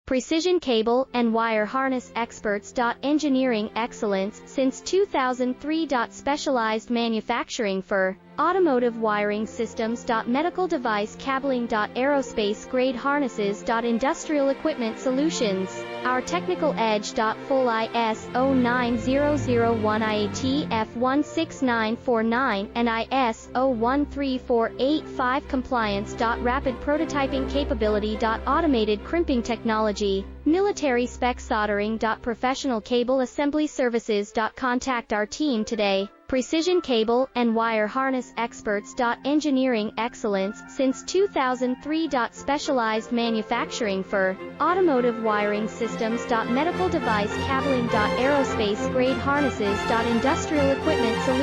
precision cable and wire harness experts. Engineering excellence since 2003. Specialized manufacturing for automotive wiring systems. Medical device cabling. Aerospace grade harnesses. Industrial equipment solutions. Our technical edge. Full ISO 9001 IATF 16949 and ISO 13485 compliance. Rapid prototyping capability. Automated crimping technology. Military spec soldering. Professional cable assembly services. Contact our team today. Precision cable and wire harness experts. Engineering excellence since 2003. Specialized manufacturing for automotive wiring systems. Medical device cabling. Aerospace grade harnesses. Industrial equipment solutions.